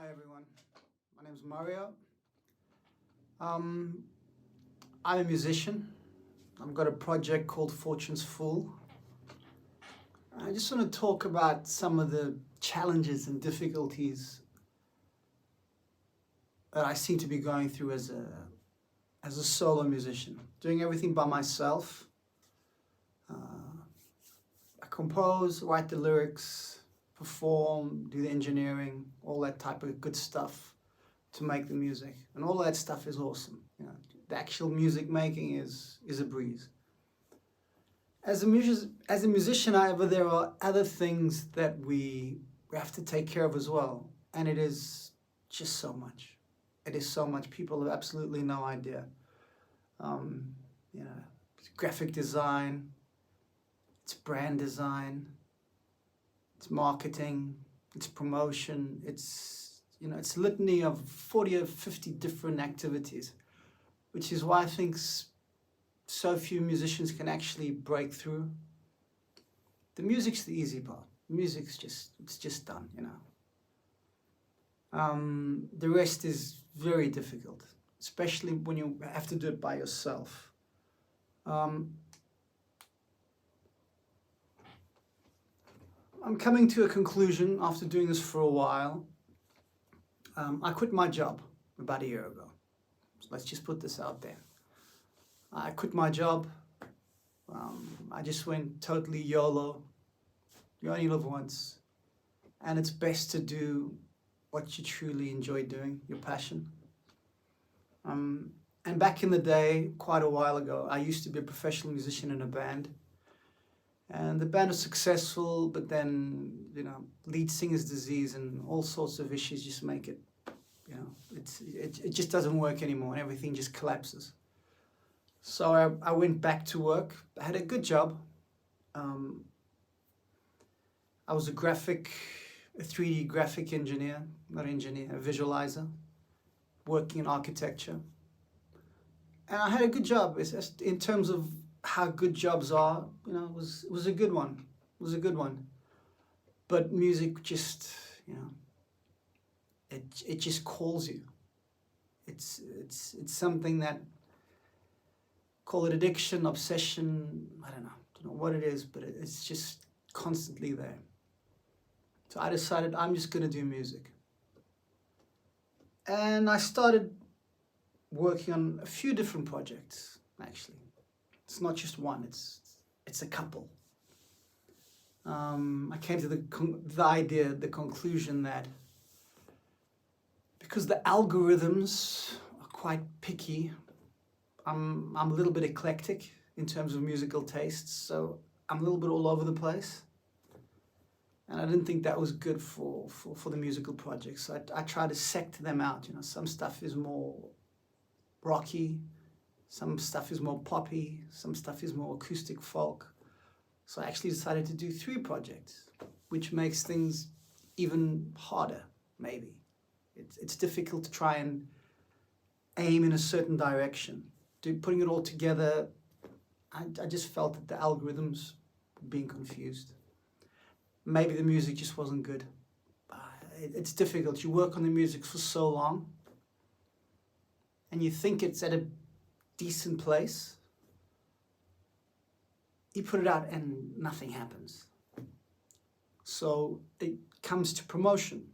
Hi everyone, my name is Mario. I'm a musician. I've got a project called Fortune's Fool. I just want to talk about some of the challenges and difficulties that I seem to be going through as a solo musician, doing everything by myself. I compose, write the lyrics, perform, do the engineering, all that type of good stuff to make the music, and all that stuff is awesome. The actual music making is a breeze. As a musician, however, there are other things that we have to take care of as well, and it is just so much. It is so much. People have absolutely no idea. It's graphic design, it's brand design, it's marketing, it's promotion, it's a litany of 40 or 50 different activities, which is why I think so few musicians can actually break through. The music's the easy part. Music's just done, The rest is very difficult, especially when you have to do it by yourself. I'm coming to a conclusion after doing this for a while. I quit my job about a year ago. So let's just put this out there. I quit my job. I just went totally YOLO. You only live once. And it's best to do what you truly enjoy doing, your passion. And back in the day, quite a while ago, I used to be a professional musician in a band. And the band was successful, but then, lead singer's disease and all sorts of issues just make it, it just doesn't work anymore and everything just collapses. So I went back to work. I had a good job. I was a 3D graphic engineer, not engineer, a visualizer, working in architecture. And I had a good job. It's just in terms of how good jobs are, it was a good one. It was a good one. But music just, it just calls you. It's something that, call it addiction, obsession, I don't know what it is, but it's just constantly there. So I decided I'm just going to do music. And I started working on a few different projects, actually. It's not just one, it's a couple. I came to the conclusion that because the algorithms are quite picky, I'm a little bit eclectic in terms of musical tastes, so I'm a little bit all over the place. And I didn't think that was good for the musical projects. So I tried to sect them out. Some stuff is more rocky, some stuff is more poppy, some stuff is more acoustic folk. So I actually decided to do 3 projects, which makes things even harder, maybe. It's difficult to try and aim in a certain direction. Putting it all together, I just felt that the algorithms were being confused. Maybe the music just wasn't good. It's difficult. You work on the music for so long, and you think it's at a decent place. You put it out and nothing happens. So it comes to promotion.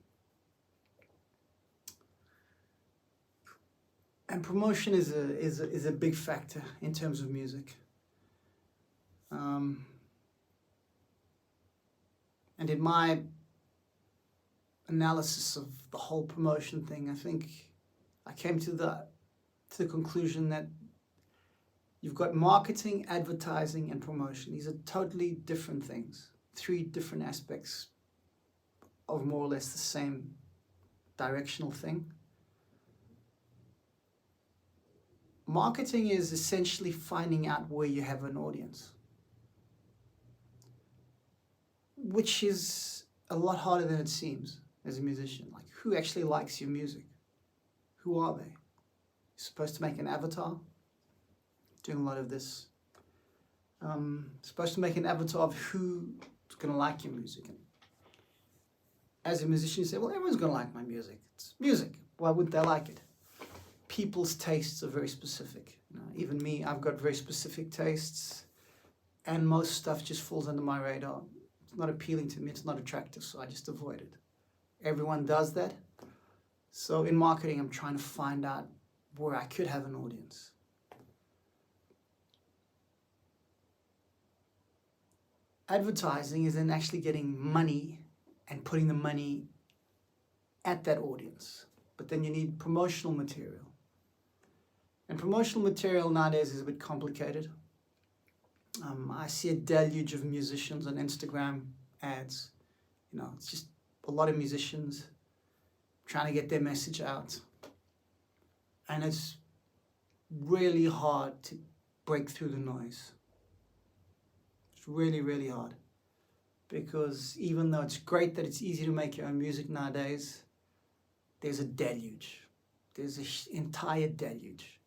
And promotion is a big factor in terms of music. And in my analysis of the whole promotion thing, I think I came to the conclusion that you've got marketing, advertising, and promotion. These are totally different things. 3 different aspects of more or less the same directional thing. Marketing is essentially finding out where you have an audience, which is a lot harder than it seems as a musician. Like, who actually likes your music? Who are they? You're supposed to make an avatar. Doing a lot of this. Supposed to make an avatar of who's going to like your music. as a musician, you say, well, everyone's going to like my music. It's music. Why wouldn't they like it? People's tastes are very specific. You know, even me, I've got very specific tastes, and most stuff just falls under my radar. It's not appealing to me. It's not attractive, so I just avoid it. Everyone does that. So in marketing, I'm trying to find out where I could have an audience. Advertising is then actually getting money and putting the money at that audience. But then you need promotional material. And promotional material nowadays is a bit complicated. I see a deluge of musicians on Instagram ads. You know, it's just a lot of musicians trying to get their message out. And it's really hard to break through the noise. It's really, really hard. Because even though it's great that it's easy to make your own music nowadays, there's a deluge. There's an entire deluge.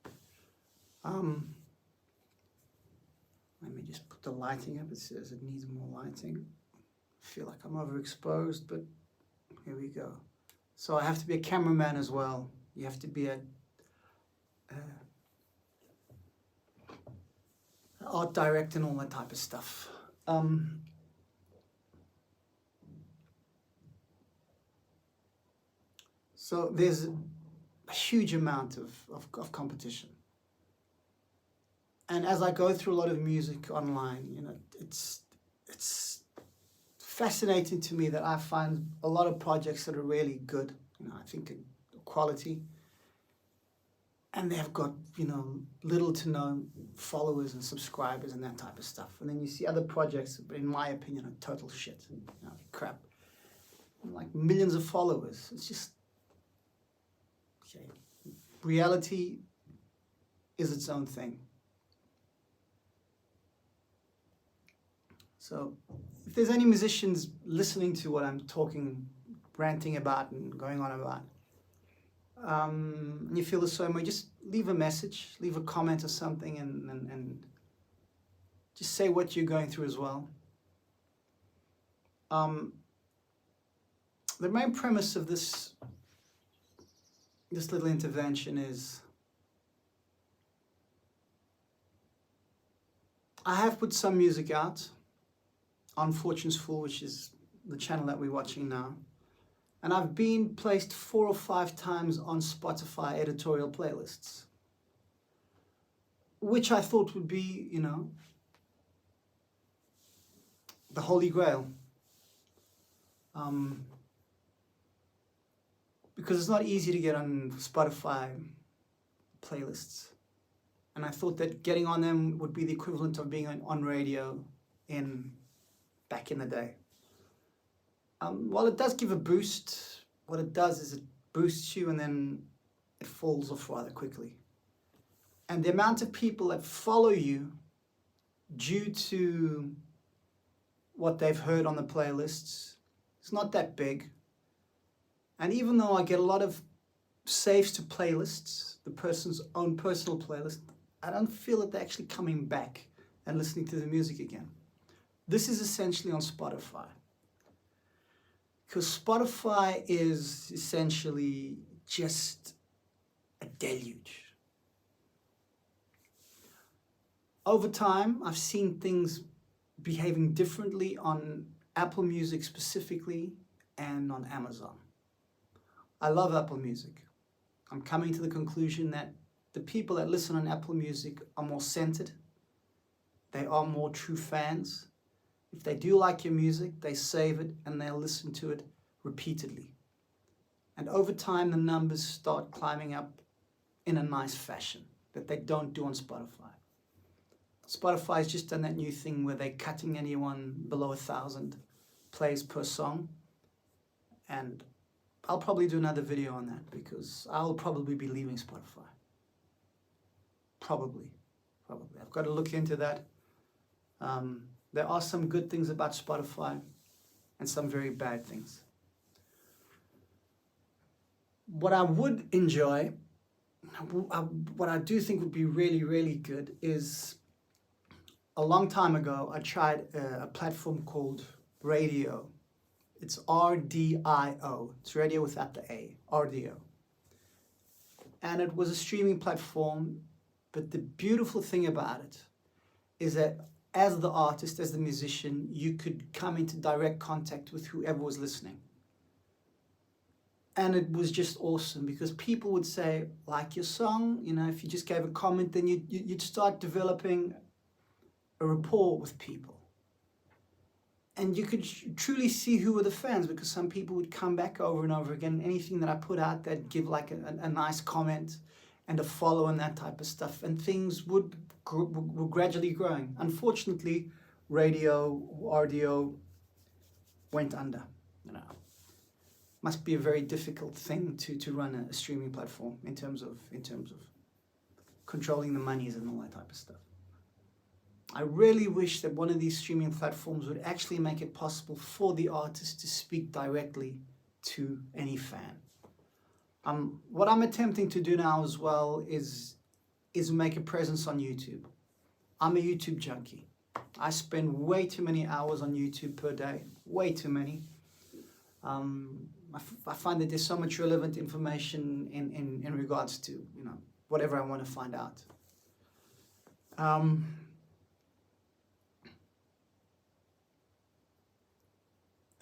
Let me just put the lighting up. It says it needs more lighting. I feel like I'm overexposed, but here we go. So I have to be a cameraman as well. You have to be a art director and all that type of stuff. So there's a huge amount of competition. And as I go through a lot of music online, you know, it's fascinating to me that I find a lot of projects that are really good, you know, I think quality, and they've got, you know, little to no followers and subscribers and that type of stuff. And then you see other projects, but in my opinion, are total shit, you know, crap, like millions of followers. It's just, okay, reality is its own thing. So if there's any musicians listening to what I'm ranting about and going on about, and you feel the same way, just leave a message, leave a comment or something, and just say what you're going through as well. The main premise of this little intervention is I have put some music out on Fortune's Fool, which is the channel that we're watching now. And I've been placed 4 or 5 times on Spotify editorial playlists, which I thought would be, you know, the holy grail. Because it's not easy to get on Spotify playlists. And I thought that getting on them would be the equivalent of being on radio back in the day. While it does give a boost, what it does is it boosts you and then it falls off rather quickly. And the amount of people that follow you due to what they've heard on the playlists, it's not that big. And even though I get a lot of saves to playlists, the person's own personal playlist, I don't feel that they're actually coming back and listening to the music again. This is essentially on Spotify. Because Spotify is essentially just a deluge. Over time, I've seen things behaving differently on Apple Music specifically and on Amazon. I love Apple Music. I'm coming to the conclusion that the people that listen on Apple Music are more centered. They are more true fans. If they do like your music, they save it and they'll listen to it repeatedly. And over time, the numbers start climbing up in a nice fashion that they don't do on Spotify. Spotify's just done that new thing where they're cutting anyone below 1,000 plays per song. And I'll probably do another video on that because I'll probably be leaving Spotify. Probably. I've got to look into that. There are some good things about Spotify and some very bad things. What I would enjoy, what I do think would be really, really good is a long time ago, I tried a platform called radio. It's RDIO. It's radio without the A. RDO. And it was a streaming platform, but the beautiful thing about it is that as the artist, as the musician, you could come into direct contact with whoever was listening. And it was just awesome because people would say, like your song, you know, if you just gave a comment, then you'd start developing a rapport with people. And you could truly see who were the fans, because some people would come back over and over again. Anything that I put out, they'd give like a nice comment and a follow and that type of stuff. And things were gradually growing. Unfortunately, radio, RDO went under, you know. Must be a very difficult thing to run a streaming platform in terms of controlling the monies and all that type of stuff. I really wish that one of these streaming platforms would actually make it possible for the artist to speak directly to any fan. What I'm attempting to do now as well is make a presence on YouTube. I'm a YouTube junkie. I spend way too many hours on YouTube per day, way too many. I find that there's so much relevant information in regards to, you know, whatever I want to find out.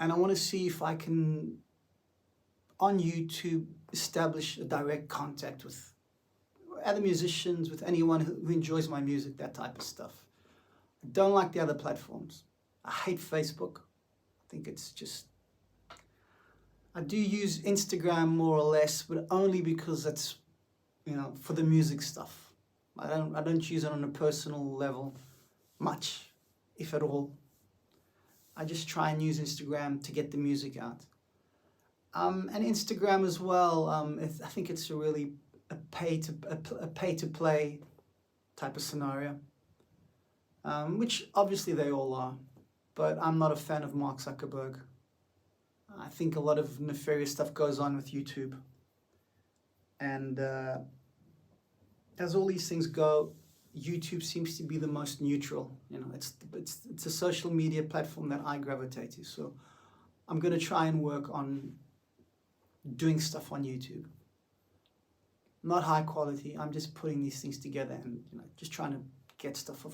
And I want to see if I can, on YouTube, establish a direct contact with other musicians, with anyone who enjoys my music, that type of stuff. I don't like the other platforms. I hate Facebook. I think it's just... I do use Instagram more or less, but only because that's, you know, for the music stuff. I don't use it on a personal level much, if at all. I just try and use Instagram to get the music out. And Instagram as well, I think it's a really a pay-to-play type of scenario, which obviously they all are, but I'm not a fan of Mark Zuckerberg. I think a lot of nefarious stuff goes on with YouTube. And as all these things go, YouTube seems to be the most neutral. You know, it's a social media platform that I gravitate to. So I'm going to try and work on doing stuff on YouTube. Not high quality. I'm just putting these things together and, you know, just trying to get stuff out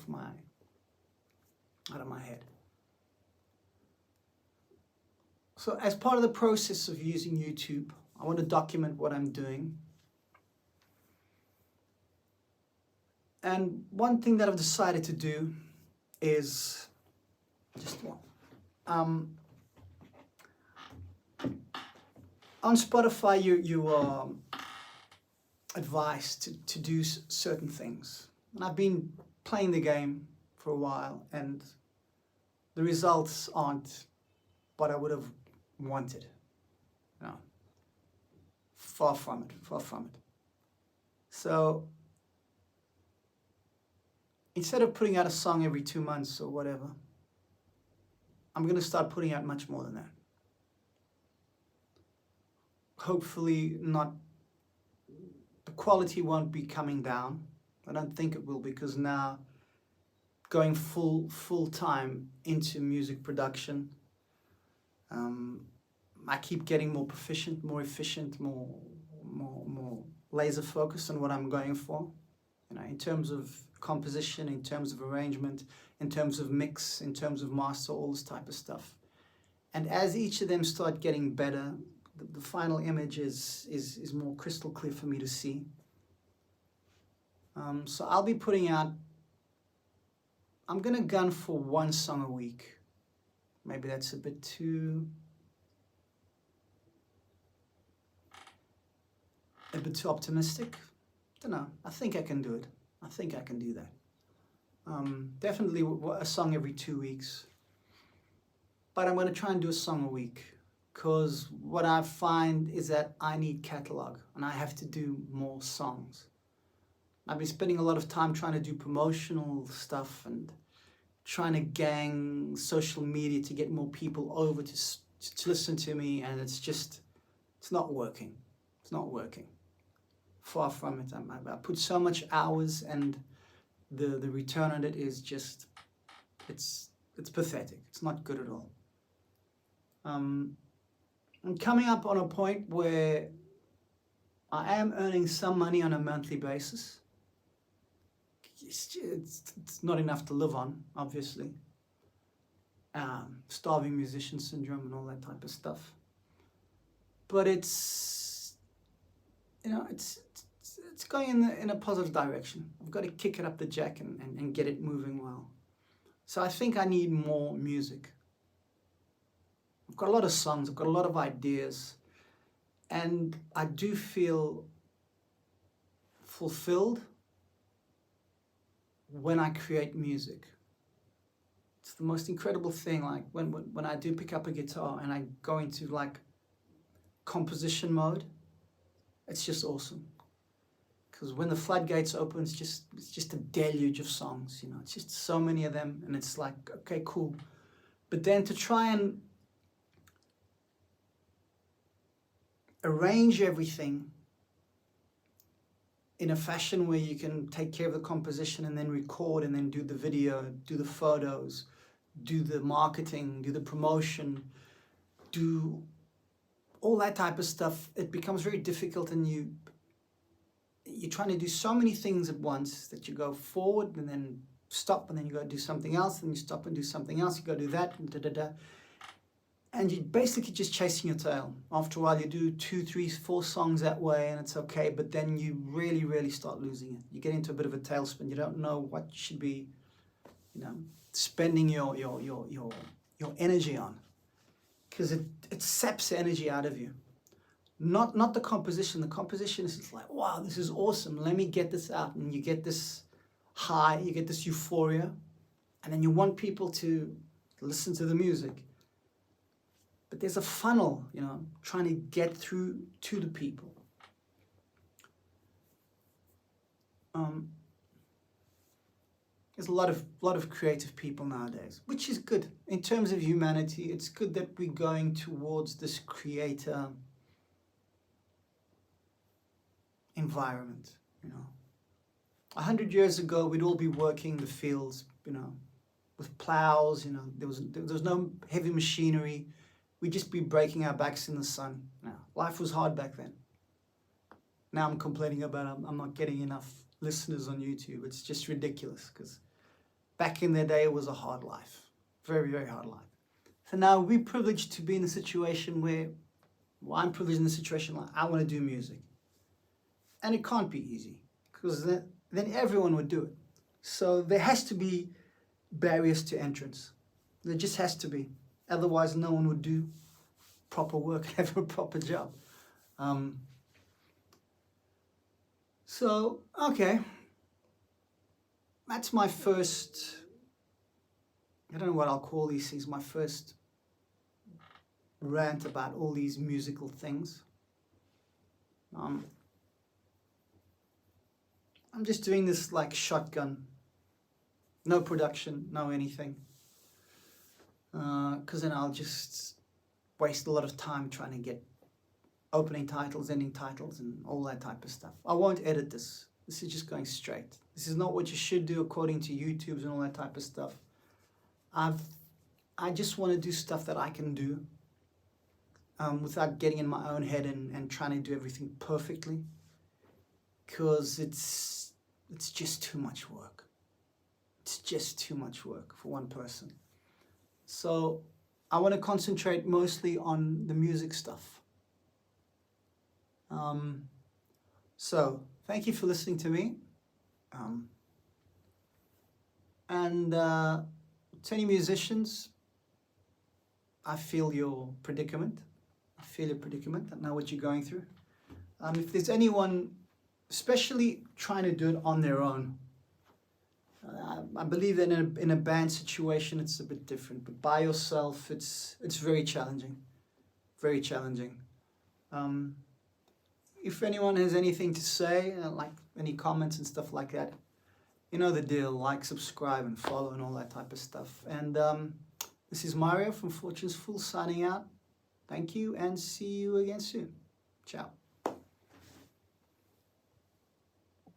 of my head. So as part of the process of using YouTube, I want to document what I'm doing. And one thing that I've decided to do is just on Spotify, you are advised to do certain things. And I've been playing the game for a while, and the results aren't what I would have wanted. No. Far from it, far from it. So instead of putting out a song every 2 months or whatever, I'm going to start putting out much more than that. Hopefully not, the quality won't be coming down. I don't think it will, because now going full time into music production, I keep getting more proficient, more efficient, more laser focused on what I'm going for. You know, in terms of composition, in terms of arrangement, in terms of mix, in terms of master, all this type of stuff. And as each of them start getting better, the final image is more crystal clear for me to see. So I'll be putting out, I'm gonna gun for 1 song a week. Maybe that's a bit too optimistic. Don't know. I think I can do it. I think I can do that. Definitely a song every 2 weeks. But I'm going to try and do a song a week, because what I find is that I need catalog and I have to do more songs. I've been spending a lot of time trying to do promotional stuff and trying to gang social media to get more people over to listen to me, and it's not working. It's not working. Far from it. I put so much hours, and the return on it is just, it's pathetic. It's not good at all. I'm coming up on a point where I am earning some money on a monthly basis. It's not enough to live on, obviously. Starving musician syndrome and all that type of stuff. But it's, you know, it's going in a positive direction. I've got to kick it up the jack and get it moving well. So I think I need more music. I've got a lot of songs, I've got a lot of ideas, and I do feel fulfilled when I create music. It's the most incredible thing, like when I do pick up a guitar and I go into like composition mode, it's just awesome. Because when the floodgates open, it's just a deluge of songs, you know, it's just so many of them, and it's like, okay, cool. But then to try and arrange everything in a fashion where you can take care of the composition and then record and then do the video, do the photos, do the marketing, do the promotion, do all that type of stuff, it becomes very difficult, and you're trying to do so many things at once that you go forward and then stop, and then you go do something else, and you stop and do something else, you go do that, and da-da-da. And you're basically just chasing your tail. After a while, you do 2, 3, 4 songs that way, and it's okay, but then you really, really start losing it. You get into a bit of a tailspin. You don't know what you should be, you know, spending your energy on, because it saps the energy out of you. Not the composition. The composition is just like, wow, this is awesome. Let me get this out. And you get this high, you get this euphoria, and then you want people to listen to the music. But there's a funnel, you know, trying to get through to the people. There's a lot of creative people nowadays, which is good. In terms of humanity, it's good that we're going towards this creator environment, you know. 100 years ago, we'd all be working the fields, you know, with plows, you know, there was no heavy machinery. We'd just be breaking our backs in the sun. Now, life was hard back then. Now I'm complaining about I'm not getting enough listeners on YouTube. It's just ridiculous, because back in the day, it was a hard life. Very, very hard life. So now we're privileged to be in a situation where, well, I'm privileged in a situation like I want to do music. And it can't be easy, because then everyone would do it. So there has to be barriers to entrance. There just has to be. Otherwise, no one would do proper work, have a proper job. So, okay. That's my first, I don't know what I'll call these things, my first rant about all these musical things. I'm just doing this like shotgun. No production, no anything. Because then I'll just waste a lot of time trying to get opening titles, ending titles, and all that type of stuff. I won't edit this. This is just going straight. This is not what you should do according to YouTube's and all that type of stuff. I just want to do stuff that I can do without getting in my own head and trying to do everything perfectly, because it's just too much work. It's just too much work for one person. So I want to concentrate mostly on the music stuff. So thank you for listening to me. And to any musicians, I feel your predicament. I feel your predicament. I know what you're going through. If there's anyone, especially trying to do it on their own, I believe that in a band situation it's a bit different, but by yourself it's very challenging, very challenging. If anyone has anything to say, like any comments and stuff like that, you know the deal. Like, subscribe, and follow, and all that type of stuff. And this is Mario from Fortune's Fool signing out. Thank you, and see you again soon. Ciao.